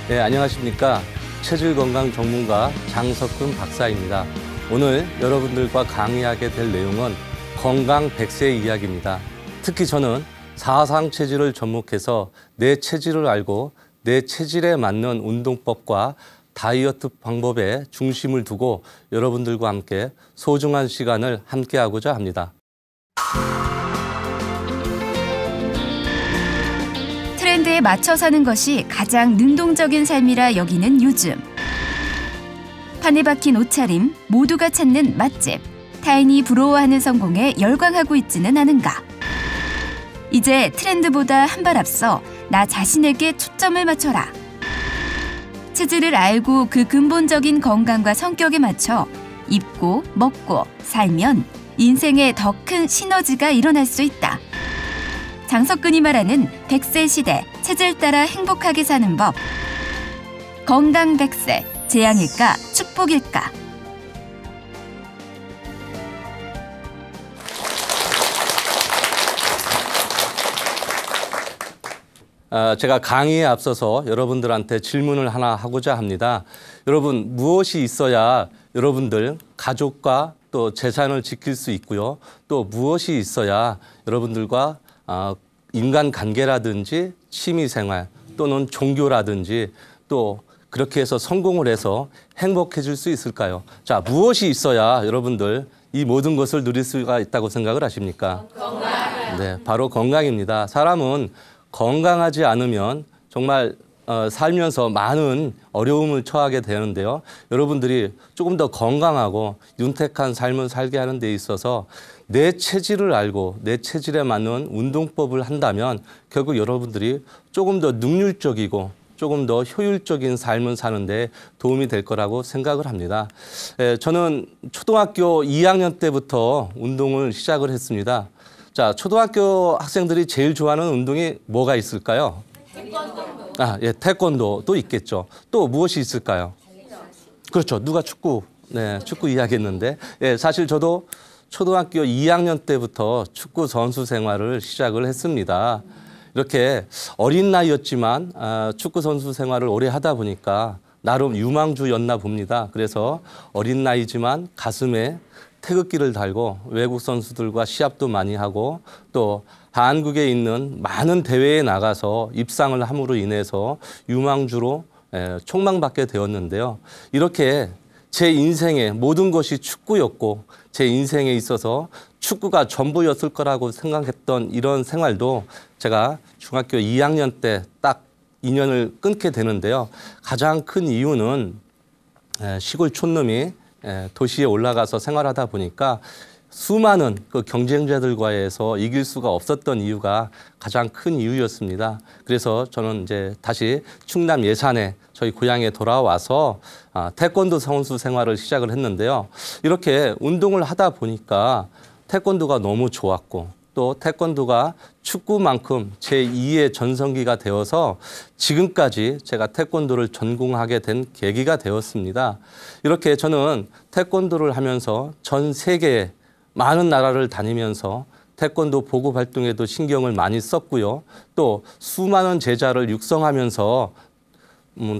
네, 안녕하십니까. 체질 건강 전문가 장석훈 박사입니다. 오늘 여러분들과 강의하게 될 내용은 건강 100세 이야기입니다. 특히 저는 사상 체질을 접목해서 내 체질을 알고 내 체질에 맞는 운동법과 다이어트 방법에 중심을 두고 여러분들과 함께 소중한 시간을 함께하고자 합니다. 트렌드에 맞춰 사는 것이 가장 능동적인 삶이라 여기는 요즘. 판에 박힌 옷차림, 모두가 찾는 맛집, 타인이 부러워하는 성공에 열광하고 있지는 않은가. 이제 트렌드보다 한 발 앞서 나 자신에게 초점을 맞춰라. 체질을 알고 그 근본적인 건강과 성격에 맞춰 입고 먹고 살면 인생에 더 큰 시너지가 일어날 수 있다. 장석근이 말하는 100세 시대, 체질 따라 행복하게 사는 법. 건강 100세, 재앙일까 축복일까? 제가 강의에 앞서서 여러분들한테 질문을 하나 하고자 합니다. 여러분, 무엇이 있어야 여러분들 가족과 또 재산을 지킬 수 있고요. 또 무엇이 있어야 여러분들과 인간관계라든지 취미생활 또는 종교라든지 또 그렇게 해서 성공을 해서 행복해질 수 있을까요? 자, 무엇이 있어야 여러분들 이 모든 것을 누릴 수가 있다고 생각을 하십니까? 건강. 네, 바로 건강입니다. 사람은 건강하지 않으면 정말 살면서 많은 어려움을 처하게 되는데요. 여러분들이 조금 더 건강하고 윤택한 삶을 살게 하는 데 있어서 내 체질을 알고 내 체질에 맞는 운동법을 한다면 결국 여러분들이 조금 더 능률적이고 조금 더 효율적인 삶을 사는 데 도움이 될 거라고 생각을 합니다. 저는 초등학교 2학년 때부터 운동을 시작을 했습니다. 자, 초등학교 학생들이 제일 좋아하는 운동이 뭐가 있을까요? 태권도. 태권도도 있겠죠. 또 무엇이 있을까요? 그렇죠. 누가 축구, 축구 이야기했는데, 사실 저도 초등학교 2학년 때부터 축구 선수 생활을 시작을 했습니다. 이렇게 어린 나이였지만 축구 선수 생활을 오래 하다 보니까 나름 유망주였나 봅니다. 그래서 어린 나이지만 가슴에 태극기를 달고 외국 선수들과 시합도 많이 하고 또 한국에 있는 많은 대회에 나가서 입상을 함으로 인해서 유망주로 촉망받게 되었는데요. 이렇게 제 인생의 모든 것이 축구였고 제 인생에 있어서 축구가 전부였을 거라고 생각했던 이런 생활도 제가 중학교 2학년 때 딱 인연을 끊게 되는데요. 가장 큰 이유는 시골 촌놈이 도시에 올라가서 생활하다 보니까 수많은 그 경쟁자들과에서 이길 수가 없었던 이유가 가장 큰 이유였습니다. 그래서 저는 이제 다시 충남 예산에 저희 고향에 돌아와서 태권도 선수 생활을 시작을 했는데요. 이렇게 운동을 하다 보니까 태권도가 너무 좋았고 또 태권도가 축구만큼 제2의 전성기가 되어서 지금까지 제가 태권도를 전공하게 된 계기가 되었습니다. 이렇게 저는 태권도를 하면서 전 세계에 많은 나라를 다니면서 태권도 보급 활동에도 신경을 많이 썼고요. 또 수많은 제자를 육성하면서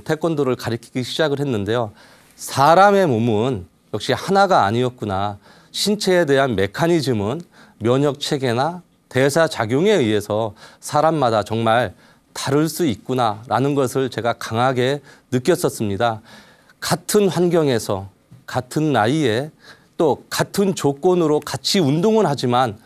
태권도를 가르치기 시작을 했는데요. 사람의 몸은 역시 하나가 아니었구나. 신체에 대한 메커니즘은 면역 체계나 대사 작용에 의해서 사람마다 정말 다를 수 있구나라는 것을 제가 강하게 느꼈었습니다. 같은 환경에서 같은 나이에 또 같은 조건으로 같이 운동을 하지만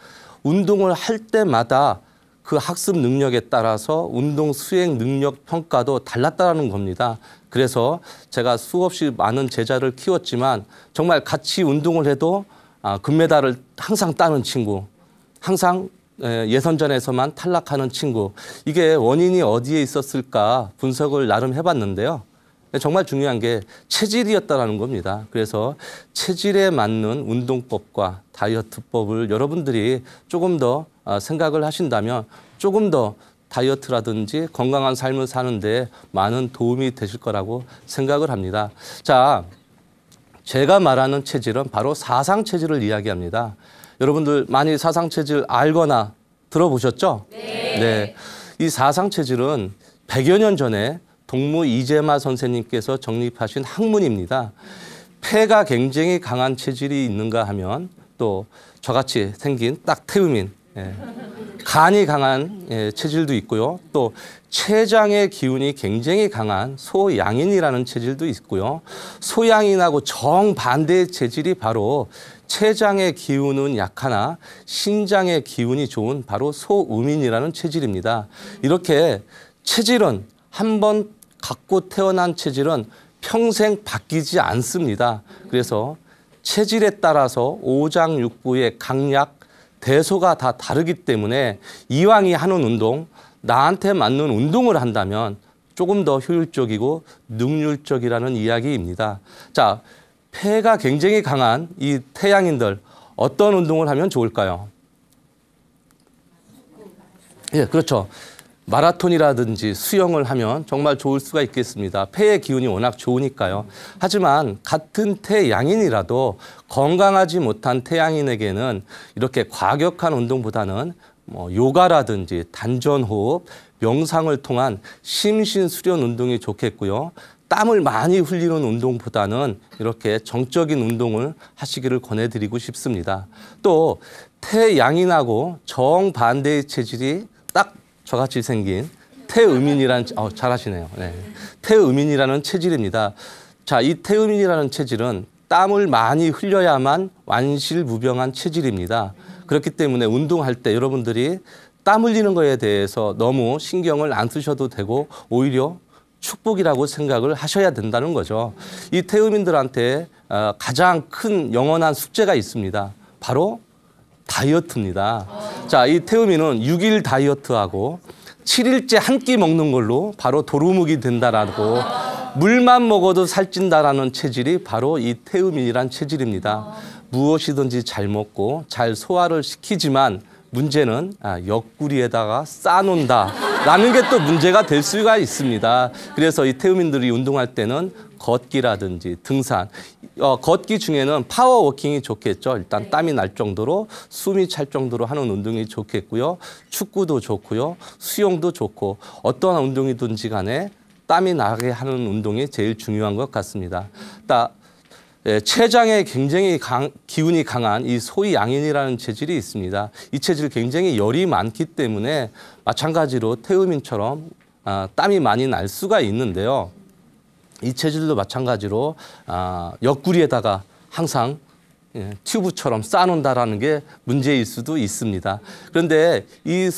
운동을 할 때마다 그 학습 능력에 따라서 운동 수행 능력 평가도 달랐다는 겁니다. 그래서 제가 수없이 많은 제자를 키웠지만 정말 같이 운동을 해도 금메달을 항상 따는 친구, 항상 예선전에서만 탈락하는 친구, 이게 원인이 어디에 있었을까 분석을 나름 해봤는데요. 정말 중요한 게 체질이었다는 겁니다. 그래서 체질에 맞는 운동법과 다이어트법을 여러분들이 조금 더 생각을 하신다면 조금 더 다이어트라든지 건강한 삶을 사는데 많은 도움이 되실 거라고 생각을 합니다. 자, 제가 말하는 체질은 바로 사상체질을 이야기합니다. 여러분들 많이 사상체질 알거나 들어보셨죠? 네. 이 사상체질은 100여 년 전에 동무 이재마 선생님께서 정립하신 학문입니다. 폐가 굉장히 강한 체질이 있는가 하면 또 저같이 생긴 딱 태음인 간이 강한 체질도 있고요. 또 췌장의 기운이 굉장히 강한 소양인이라는 체질도 있고요. 소양인하고 정반대의 체질이 바로 췌장의 기운은 약하나 신장의 기운이 좋은 바로 소음인이라는 체질입니다. 이렇게 체질은 한번 갖고 태어난 체질은 평생 바뀌지 않습니다. 그래서 체질에 따라서 오장육부의 강약, 대소가 다 다르기 때문에 이왕이 하는 운동, 나한테 맞는 운동을 한다면 조금 더 효율적이고 능률적이라는 이야기입니다. 자, 폐가 굉장히 강한 이 태양인들 어떤 운동을 하면 좋을까요? 예, 그렇죠. 마라톤이라든지 수영을 하면 정말 좋을 수가 있겠습니다. 폐의 기운이 워낙 좋으니까요. 하지만 같은 태양인이라도 건강하지 못한 태양인에게는 이렇게 과격한 운동보다는 요가라든지 단전호흡, 명상을 통한 심신수련 운동이 좋겠고요. 땀을 많이 흘리는 운동보다는 이렇게 정적인 운동을 하시기를 권해드리고 싶습니다. 또 태양인하고 정반대의 체질이 딱 저같이 생긴 태음인이라는 잘하시네요. 네. 태음인이라는 체질입니다. 자, 이 태음인이라는 체질은 땀을 많이 흘려야만 완실무병한 체질입니다. 그렇기 때문에 운동할 때 여러분들이 땀 흘리는 거에 대해서 너무 신경을 안 쓰셔도 되고 오히려 축복이라고 생각을 하셔야 된다는 거죠. 이 태음인들한테 가장 큰 영원한 숙제가 있습니다. 바로 다이어트입니다. 자, 이 태음인은 6일 다이어트하고 7일째 한 끼 먹는 걸로 바로 도루묵이 된다라고 물만 먹어도 살찐다라는 체질이 바로 이 태음인이란 체질입니다. 무엇이든지 잘 먹고 잘 소화를 시키지만 문제는 옆구리에다가 싸놓는다라는 게 또 문제가 될 수가 있습니다. 그래서 이 태음인들이 운동할 때는 걷기라든지 등산, 걷기 중에는 파워워킹이 좋겠죠. 일단 땀이 날 정도로 숨이 찰 정도로 하는 운동이 좋겠고요. 축구도 좋고요. 수영도 좋고 어떠한 운동이든지 간에 땀이 나게 하는 운동이 제일 중요한 것 같습니다. 췌장에 굉장히 기운이 강한 이 소양인이라는 체질이 있습니다. 이 체질 굉장히 열이 많기 때문에 마찬가지로 태음인처럼 땀이 많이 날 수가 있는데요. 이 체질도 마찬가지로 옆구리에다가 항상 튜브처럼 싸놓는다라는 게 문제일 수도 있습니다. 그런데 이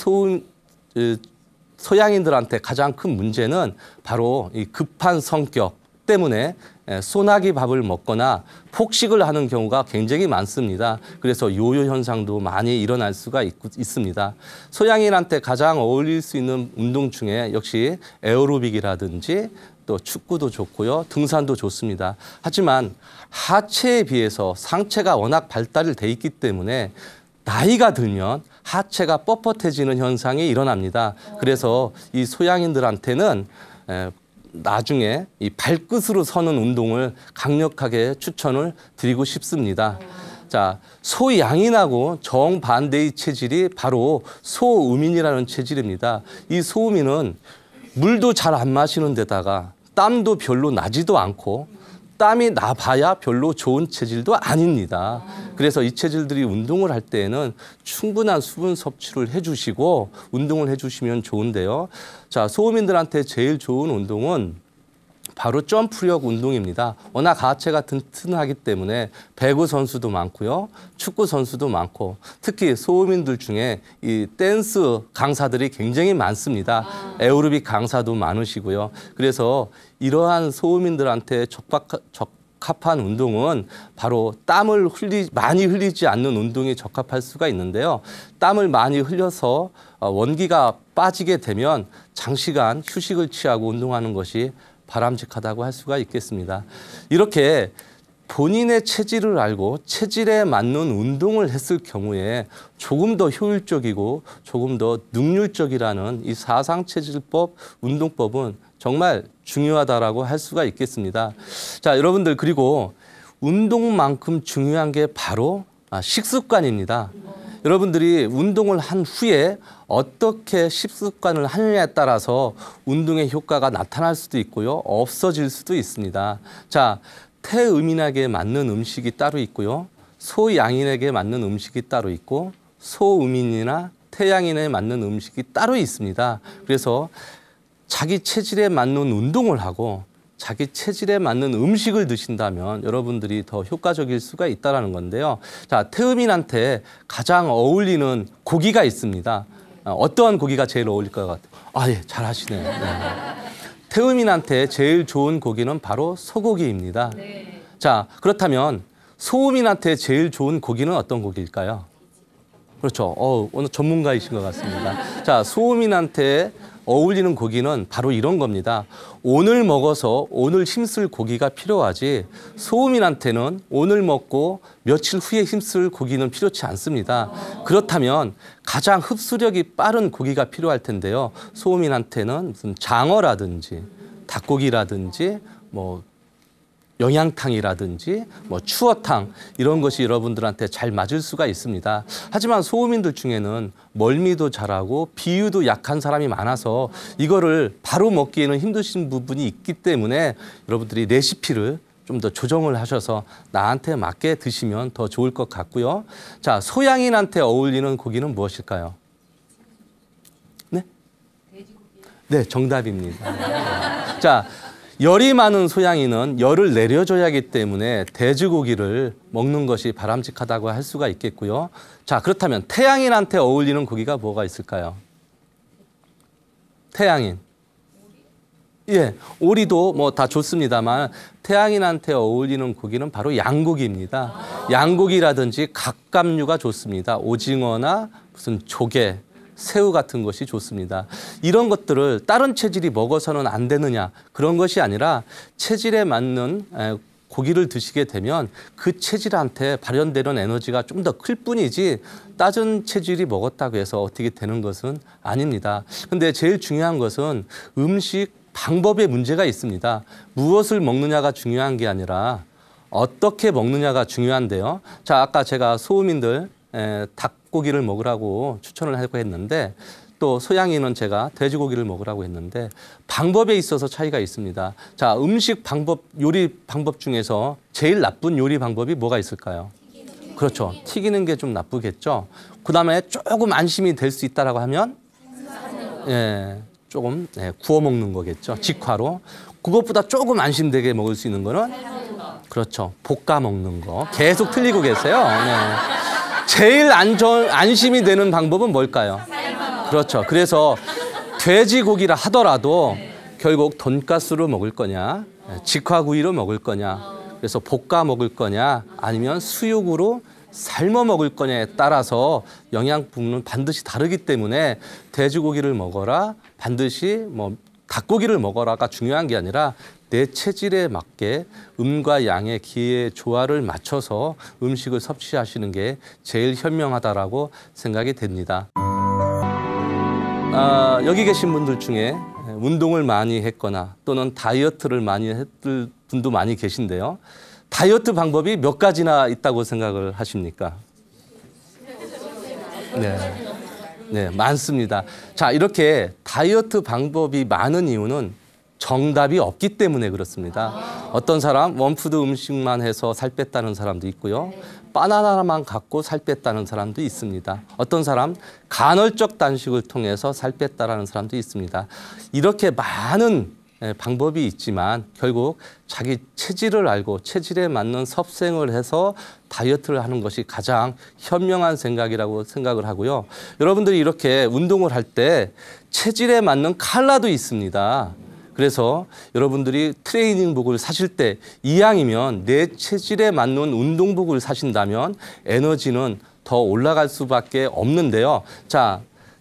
소양인들한테 가장 큰 문제는 바로 이 급한 성격 때문에 소나기 밥을 먹거나 폭식을 하는 경우가 굉장히 많습니다. 그래서 요요 현상도 많이 일어날 수가 있습니다. 소양인한테 가장 어울릴 수 있는 운동 중에 역시 에어로빅이라든지 또 축구도 좋고요. 등산도 좋습니다. 하지만 하체에 비해서 상체가 워낙 발달이 돼 있기 때문에 나이가 들면 하체가 뻣뻣해지는 현상이 일어납니다. 그래서 이 소양인들한테는 나중에 이 발끝으로 서는 운동을 강력하게 추천을 드리고 싶습니다. 자, 소양인하고 정반대의 체질이 바로 소음인이라는 체질입니다. 이 소음인은 물도 잘 안 마시는 데다가 땀도 별로 나지도 않고 땀이 나봐야 별로 좋은 체질도 아닙니다. 그래서 이 체질들이 운동을 할 때에는 충분한 수분 섭취를 해주시고 운동을 해주시면 좋은데요. 자, 소음인들한테 제일 좋은 운동은 바로 점프력 운동입니다. 워낙 하체가 튼튼하기 때문에 배구 선수도 많고요. 축구 선수도 많고 특히 소음인들 중에 이 댄스 강사들이 굉장히 많습니다. 에어로빅 강사도 많으시고요. 그래서 이러한 소음인들한테 적합한 운동은 바로 땀을 많이 흘리지 않는 운동이 적합할 수가 있는데요. 땀을 많이 흘려서 원기가 빠지게 되면 장시간 휴식을 취하고 운동하는 것이 바람직하다고 할 수가 있겠습니다. 이렇게 본인의 체질을 알고 체질에 맞는 운동을 했을 경우에 조금 더 효율적이고 조금 더 능률적이라는 이 사상체질법, 운동법은 정말 중요하다라고 할 수가 있겠습니다. 자, 여러분들 그리고 운동만큼 중요한 게 바로 식습관입니다. 여러분들이 운동을 한 후에 어떻게 식습관을 하느냐에 따라서 운동의 효과가 나타날 수도 있고요. 없어질 수도 있습니다. 자, 태음인에게 맞는 음식이 따로 있고요. 소양인에게 맞는 음식이 따로 있고 소음인이나 태양인에 맞는 음식이 따로 있습니다. 그래서 자기 체질에 맞는 운동을 하고 자기 체질에 맞는 음식을 드신다면 여러분들이 더 효과적일 수가 있다는 건데요. 자, 태음인한테 가장 어울리는 고기가 있습니다. 어떠한 고기가 제일 어울릴 것 같아요? 아, 예, 잘하시네요. 네. 태음인한테 제일 좋은 고기는 바로 소고기입니다. 네. 자, 그렇다면 소음인한테 제일 좋은 고기는 어떤 고기일까요? 그렇죠. 오늘 전문가이신 것 같습니다. 자, 소음인한테 어울리는 고기는 바로 이런 겁니다. 오늘 먹어서 오늘 힘쓸 고기가 필요하지 소음인한테는 오늘 먹고 며칠 후에 힘쓸 고기는 필요치 않습니다. 그렇다면 가장 흡수력이 빠른 고기가 필요할 텐데요. 소음인한테는 무슨 장어라든지 닭고기라든지 뭐 영양탕이라든지 뭐 추어탕 이런 것이 여러분들한테 잘 맞을 수가 있습니다. 하지만 소음인들 중에는 멀미도 잘하고 비위도 약한 사람이 많아서 이거를 바로 먹기에는 힘드신 부분이 있기 때문에 여러분들이 레시피를 좀 더 조정을 하셔서 나한테 맞게 드시면 더 좋을 것 같고요. 자, 소양인한테 어울리는 고기는 무엇일까요? 네? 네, 정답입니다. 자, 열이 많은 소양인은 열을 내려줘야 하기 때문에 돼지고기를 먹는 것이 바람직하다고 할 수가 있겠고요. 자, 그렇다면 태양인한테 어울리는 고기가 뭐가 있을까요? 태양인. 예, 오리도 뭐 다 좋습니다만 태양인한테 어울리는 고기는 바로 양고기입니다. 양고기라든지 갑각류가 좋습니다. 오징어나 무슨 조개, 새우 같은 것이 좋습니다. 이런 것들을 다른 체질이 먹어서는 안 되느냐 그런 것이 아니라 체질에 맞는 고기를 드시게 되면 그 체질한테 발현되는 에너지가 좀 더 클 뿐이지 낮은 체질이 먹었다고 해서 어떻게 되는 것은 아닙니다. 근데 제일 중요한 것은 음식 방법에 문제가 있습니다. 무엇을 먹느냐가 중요한 게 아니라 어떻게 먹느냐가 중요한데요. 자, 아까 제가 소음인들 닭고기를 먹으라고 추천을 하고 했는데 또 소양인은 제가 돼지고기를 먹으라고 했는데 방법에 있어서 차이가 있습니다. 자, 음식 방법, 요리 방법 중에서 제일 나쁜 요리 방법이 뭐가 있을까요? 그렇죠. 튀기는 게 좀 나쁘겠죠. 그다음에 조금 안심이 될 수 있다라고 하면 조금 구워 먹는 거겠죠. 직화로. 그것보다 조금 안심되게 먹을 수 있는 거는 그렇죠. 볶아 먹는 거. 계속 틀리고 계세요. 네. 제일 안심이 되는 방법은 뭘까요? 그렇죠. 그래서 돼지고기라 하더라도 결국 돈가스로 먹을 거냐, 직화구이로 먹을 거냐, 그래서 볶아 먹을 거냐, 아니면 수육으로 삶아 먹을 거냐에 따라서 영양분은 반드시 다르기 때문에 돼지고기를 먹어라, 반드시 뭐 닭고기를 먹어라가 중요한 게 아니라 내 체질에 맞게 음과 양의 기의 조화를 맞춰서 음식을 섭취하시는 게 제일 현명하다라고 생각이 됩니다. 여기 계신 분들 중에 운동을 많이 했거나 또는 다이어트를 많이 했을 분도 많이 계신데요. 다이어트 방법이 몇 가지나 있다고 생각을 하십니까? 네, 많습니다. 자, 이렇게 다이어트 방법이 많은 이유는 정답이 없기 때문에 그렇습니다. 어떤 사람 원푸드 음식만 해서 살 뺐다는 사람도 있고요. 바나나만 갖고 살 뺐다는 사람도 있습니다. 어떤 사람 간헐적 단식을 통해서 살 뺐다는 사람도 있습니다. 이렇게 많은 방법이 있지만 결국 자기 체질을 알고 체질에 맞는 섭생을 해서 다이어트를 하는 것이 가장 현명한 생각이라고 생각을 하고요. 여러분들이 이렇게 운동을 할 때 체질에 맞는 컬러도 있습니다. 그래서 여러분들이 트레이닝복을 사실 때 이왕이면 내 체질에 맞는 운동복을 사신다면 에너지는 더 올라갈 수밖에 없는데요. 자,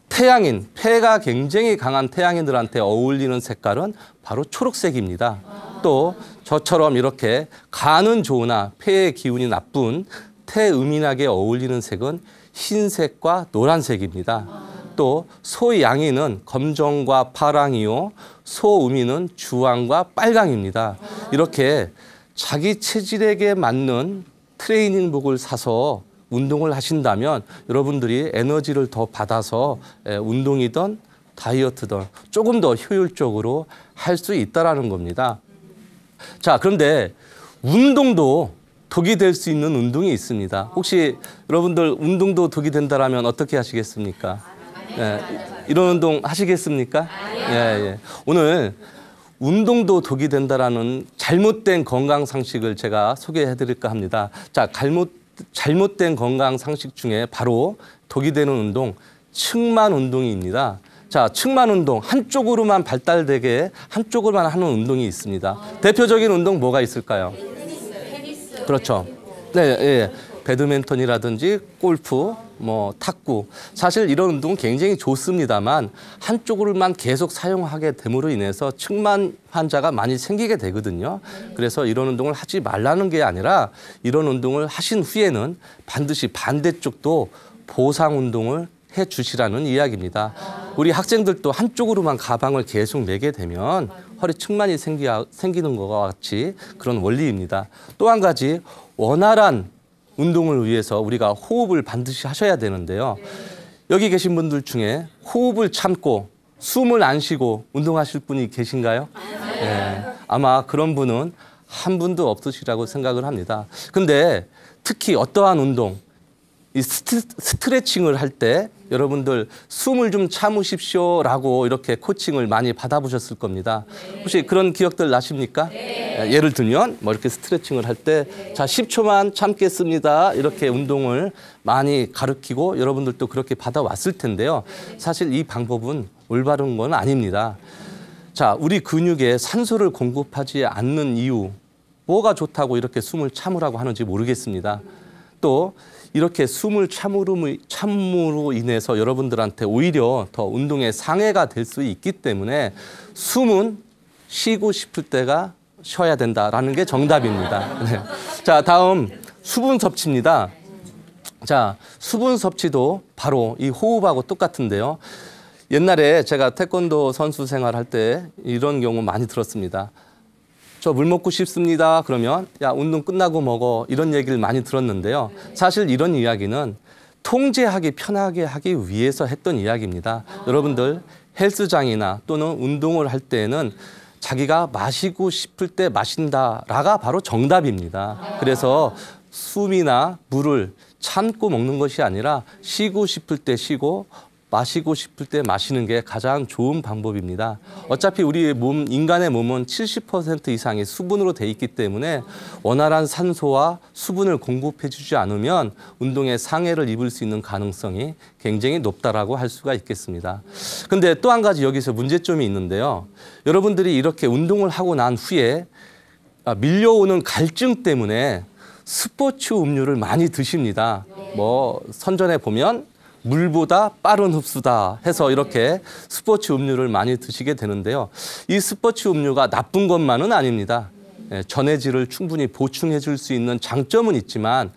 태양인, 폐가 굉장히 강한 태양인들한테 어울리는 색깔은 바로 초록색입니다. 또 저처럼 이렇게 간은 좋으나 폐의 기운이 나쁜 태음인에게 어울리는 색은 흰색과 노란색입니다. 또 소양인은 검정과 파랑이요, 소음인은 주황과 빨강입니다. 이렇게 자기 체질에게 맞는 트레이닝복을 사서 운동을 하신다면 여러분들이 에너지를 더 받아서 운동이든 다이어트든 조금 더 효율적으로 할 수 있다라는 겁니다. 자, 그런데 운동도 독이 될 수 있는 운동이 있습니다. 혹시 여러분들 운동도 독이 된다라면 어떻게 하시겠습니까? 이런 운동 하시겠습니까? 예. 오늘 운동도 독이 된다라는 잘못된 건강 상식을 제가 소개해 드릴까 합니다. 자, 잘못된 건강 상식 중에 바로 독이 되는 운동, 측만 운동입니다. 자, 측만 운동, 한쪽으로만 발달되게 한쪽으로만 하는 운동이 있습니다. 대표적인 운동 뭐가 있을까요? 그렇죠. 네, 예. 배드민턴이라든지 골프, 탁구. 사실 이런 운동은 굉장히 좋습니다만 한쪽으로만 계속 사용하게 됨으로 인해서 측만 환자가 많이 생기게 되거든요. 그래서 이런 운동을 하지 말라는 게 아니라 이런 운동을 하신 후에는 반드시 반대쪽도 보상 운동을 해 주시라는 이야기입니다. 우리 학생들도 한쪽으로만 가방을 계속 메게 되면 허리 측만이 생기는 것과 같이 그런 원리입니다. 또 한 가지 원활한 운동을 위해서 우리가 호흡을 반드시 하셔야 되는데요. 여기 계신 분들 중에 호흡을 참고 숨을 안 쉬고 운동하실 분이 계신가요? 네. 아마 그런 분은 한 분도 없으시라고 생각을 합니다. 근데 특히 어떠한 운동, 이 스트레칭을 할 때 여러분들 숨을 좀 참으십시오라고 이렇게 코칭을 많이 받아보셨을 겁니다. 혹시 그런 기억들 나십니까? 예를 들면 이렇게 스트레칭을 할 때 자 10초만 참겠습니다. 이렇게 운동을 많이 가르치고 여러분들도 그렇게 받아왔을 텐데요. 사실 이 방법은 올바른 건 아닙니다. 자, 우리 근육에 산소를 공급하지 않는 이유, 뭐가 좋다고 이렇게 숨을 참으라고 하는지 모르겠습니다. 또 이렇게 숨을 참음으로 인해서 여러분들한테 오히려 더 운동에 상해가 될 수 있기 때문에 숨은 쉬고 싶을 때가 쉬어야 된다라는 게 정답입니다. 네. 자, 다음 수분 섭취입니다. 자, 수분 섭취도 바로 이 호흡하고 똑같은데요. 옛날에 제가 태권도 선수 생활할 때 이런 경우 많이 들었습니다. 저 물 먹고 싶습니다. 그러면 야, 운동 끝나고 먹어. 이런 얘기를 많이 들었는데요. 사실 이런 이야기는 통제하기 편하게 하기 위해서 했던 이야기입니다. 여러분들 헬스장이나 또는 운동을 할 때에는 자기가 마시고 싶을 때 마신다라가 바로 정답입니다. 그래서 숨이나 물을 참고 먹는 것이 아니라 쉬고 싶을 때 쉬고 마시고 싶을 때 마시는 게 가장 좋은 방법입니다. 어차피 우리 인간의 몸은 70% 이상이 수분으로 돼 있기 때문에 원활한 산소와 수분을 공급해 주지 않으면 운동에 상해를 입을 수 있는 가능성이 굉장히 높다라고 할 수가 있겠습니다. 근데 또 한 가지 여기서 문제점이 있는데요. 여러분들이 이렇게 운동을 하고 난 후에 밀려오는 갈증 때문에 스포츠 음료를 많이 드십니다. 선전에 보면 물보다 빠른 흡수다 해서 이렇게 스포츠 음료를 많이 드시게 되는데요. 이 스포츠 음료가 나쁜 것만은 아닙니다. 전해질을 충분히 보충해 줄 수 있는 장점은 있지만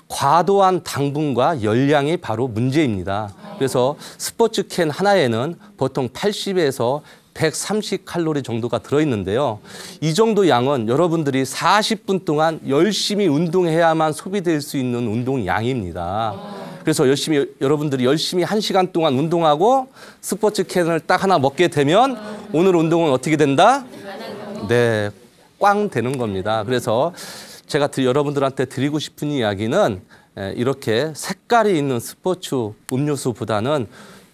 과도한 당분과 열량이 바로 문제입니다. 그래서 스포츠 캔 하나에는 보통 80에서 130칼로리 정도가 들어있는데요. 이 정도 양은 여러분들이 40분 동안 열심히 운동해야만 소비될 수 있는 운동량입니다. 그래서 여러분들이 열심히 1시간 동안 운동하고 스포츠 캔을 딱 하나 먹게 되면 오늘 운동은 어떻게 된다? 네, 꽝 되는 겁니다. 그래서 제가 여러분들한테 드리고 싶은 이야기는 이렇게 색깔이 있는 스포츠 음료수보다는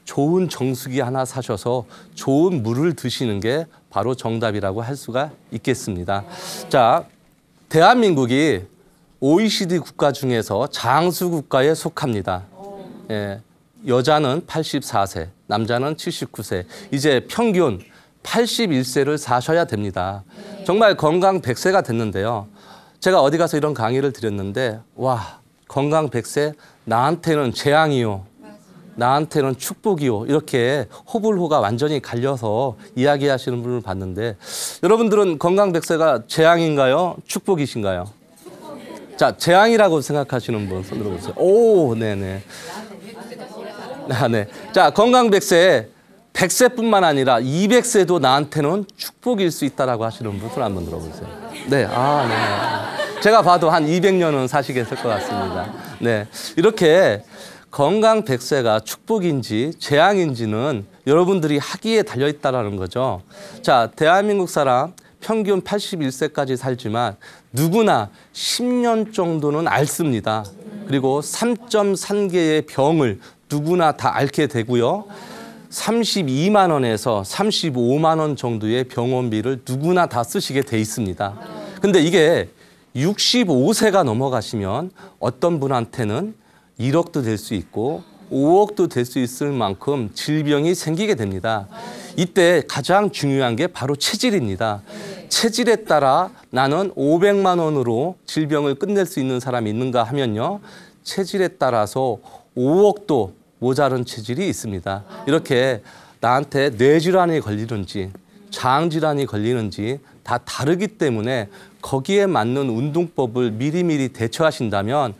좋은 정수기 하나 사셔서 좋은 물을 드시는 게 바로 정답이라고 할 수가 있겠습니다. 자, 대한민국이 OECD 국가 중에서 장수 국가에 속합니다. 여자는 84세, 남자는 79세, 이제 평균 81세를 사셔야 됩니다. 정말 건강 100세가 됐는데요. 제가 어디 가서 이런 강의를 드렸는데 와, 건강 100세 나한테는 재앙이요. 나한테는 축복이요. 이렇게 호불호가 완전히 갈려서 이야기하시는 분을 봤는데 여러분들은 건강 100세가 재앙인가요? 축복이신가요? 자, 재앙이라고 생각하시는 분 손 들어보세요. 오, 네네. 네. 자, 건강 100세, 100세뿐만 아니라 200세도 나한테는 축복일 수 있다라고 하시는 분 손 한번 들어보세요. 네, 네. 제가 봐도 한 200년은 사시겠을 것 같습니다. 네, 이렇게 건강 100세가 축복인지 재앙인지는 여러분들이 하기에 달려있다는 거죠. 자, 대한민국 사람 평균 81세까지 살지만 누구나 10년 정도는 앓습니다. 그리고 3.3개의 병을 누구나 다 앓게 되고요. 32만 원에서 35만 원 정도의 병원비를 누구나 다 쓰시게 돼 있습니다. 근데 이게 65세가 넘어가시면 어떤 분한테는 1억도 될 수 있고 5억도 될 수 있을 만큼 질병이 생기게 됩니다. 이때 가장 중요한 게 바로 체질입니다. 체질에 따라 나는 500만 원으로 질병을 끝낼 수 있는 사람이 있는가 하면요. 체질에 따라서 5억도 모자른 체질이 있습니다. 이렇게 나한테 뇌질환이 걸리는지 장질환이 걸리는지 다 다르기 때문에 거기에 맞는 운동법을 미리미리 대처하신다면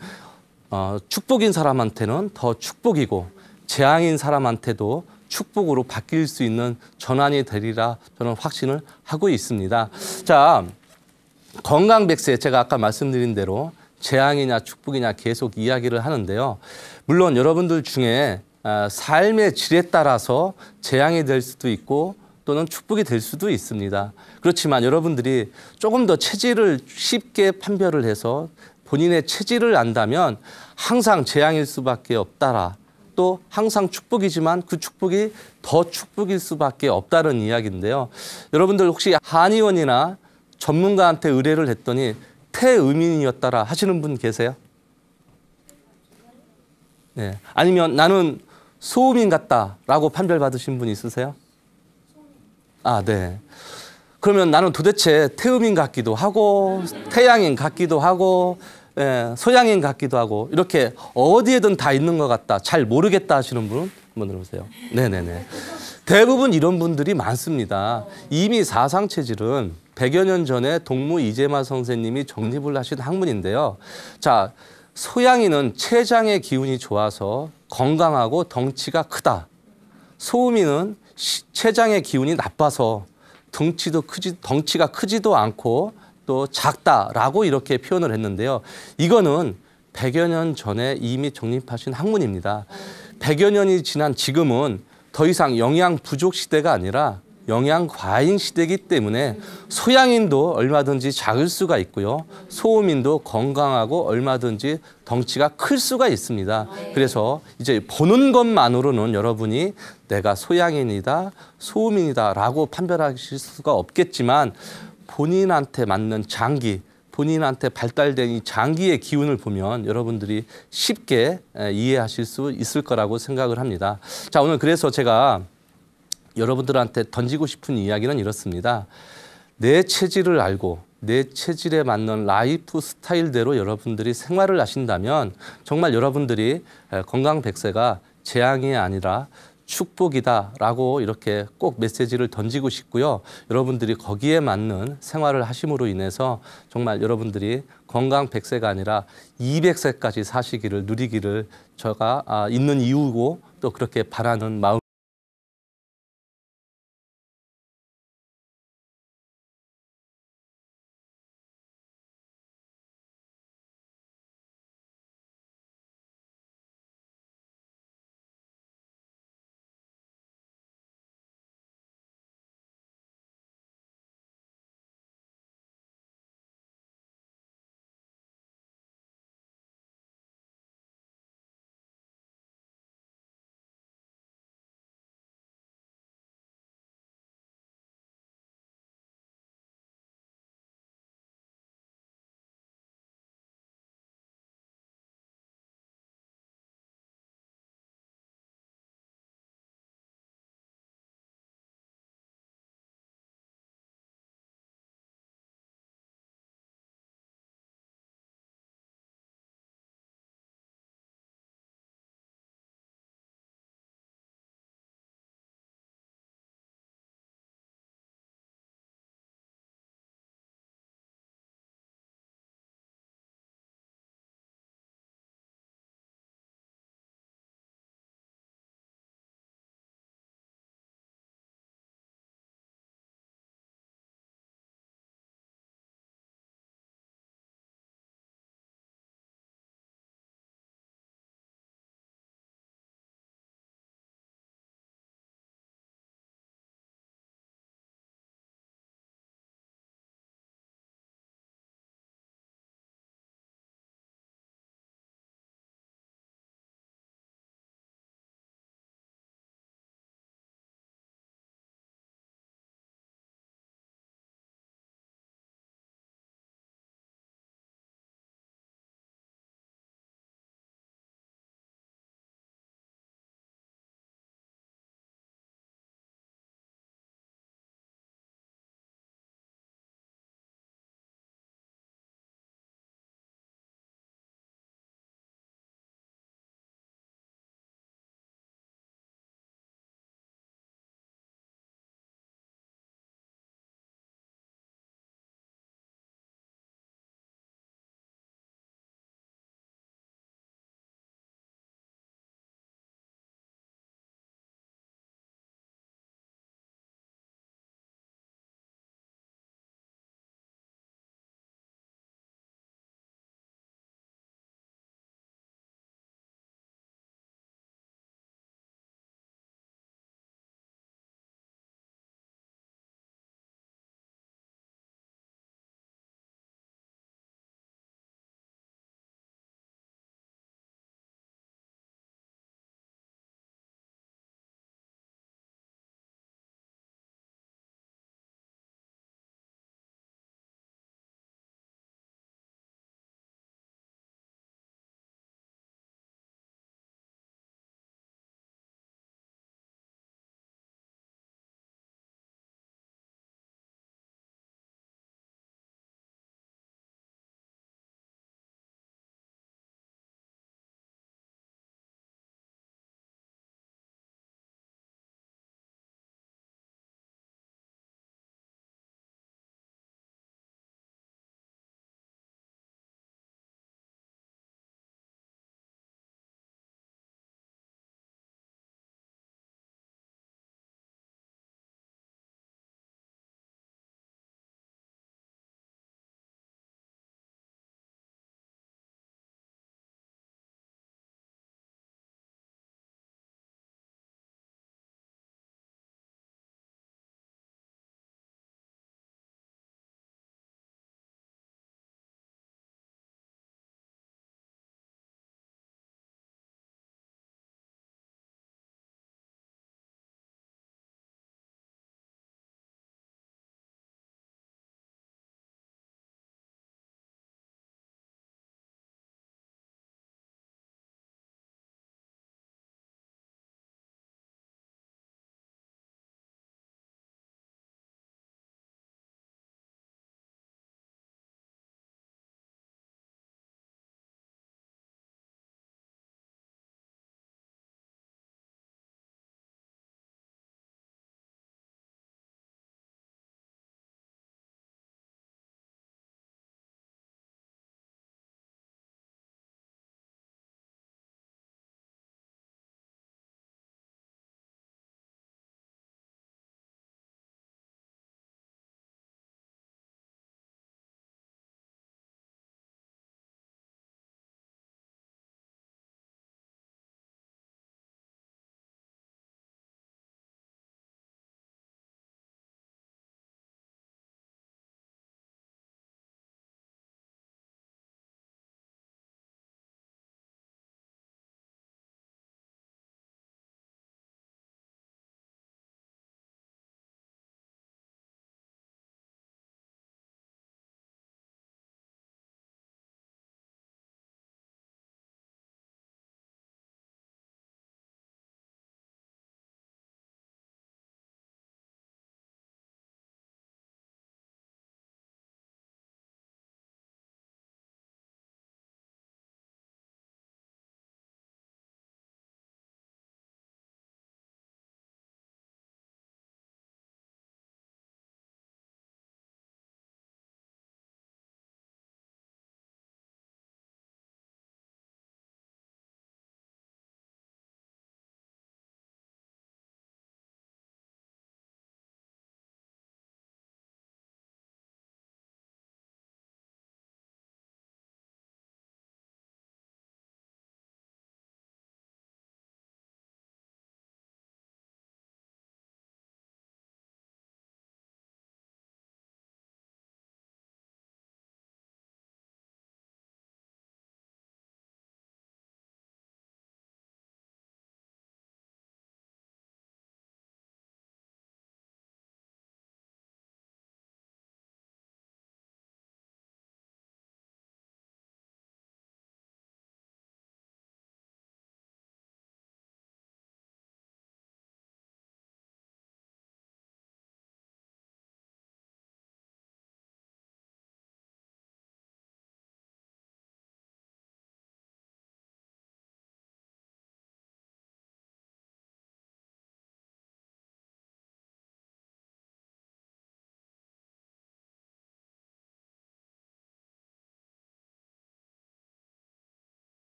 축복인 사람한테는 더 축복이고 재앙인 사람한테도 축복으로 바뀔 수 있는 전환이 되리라 저는 확신을 하고 있습니다. 자, 건강 100세 제가 아까 말씀드린 대로 재앙이냐 축복이냐 계속 이야기를 하는데요. 물론 여러분들 중에 삶의 질에 따라서 재앙이 될 수도 있고 또는 축복이 될 수도 있습니다. 그렇지만 여러분들이 조금 더 체질을 쉽게 판별을 해서 본인의 체질을 안다면 항상 재앙일 수밖에 없다라. 또 항상 축복이지만 그 축복이 더 축복일 수밖에 없다는 이야기인데요. 여러분들 혹시 한의원이나 전문가한테 의뢰를 했더니 태음인이었다라 하시는 분 계세요? 네. 아니면 나는 소음인 같다라고 판별받으신 분 있으세요? 아, 네. 그러면 나는 도대체 태음인 같기도 하고 태양인 같기도 하고 소양인 같기도 하고 이렇게 어디에든 다 있는 것 같다. 잘 모르겠다 하시는 분은 한번 들어보세요. 네네네. 대부분 이런 분들이 많습니다. 이미 사상체질은 100여 년 전에 동무 이재마 선생님이 정립을 하신 학문인데요. 자, 소양인은 췌장의 기운이 좋아서 건강하고 덩치가 크다. 소음인은 췌장의 기운이 나빠서 덩치가 크지도 않고 또 작다라고 이렇게 표현을 했는데요. 이거는 100여 년 전에 이미 정립하신 학문입니다. 100여 년이 지난 지금은 더 이상 영양 부족 시대가 아니라 영양 과잉 시대이기 때문에 소양인도 얼마든지 작을 수가 있고요. 소음인도 건강하고 얼마든지 덩치가 클 수가 있습니다. 그래서 이제 보는 것만으로는 여러분이 내가 소양인이다, 소음인이다라고 판별하실 수가 없겠지만 본인한테 맞는 장기, 본인한테 발달된 이 장기의 기운을 보면 여러분들이 쉽게 이해하실 수 있을 거라고 생각을 합니다. 자, 오늘 그래서 제가 여러분들한테 던지고 싶은 이야기는 이렇습니다. 내 체질을 알고 내 체질에 맞는 라이프 스타일대로 여러분들이 생활을 하신다면 정말 여러분들이 건강 100세가 재앙이 아니라 축복이다라고 이렇게 꼭 메시지를 던지고 싶고요. 여러분들이 거기에 맞는 생활을 하심으로 인해서 정말 여러분들이 건강 100세가 아니라 200세까지 사시기를 누리기를 제가 있는 이유고 또 그렇게 바라는 마음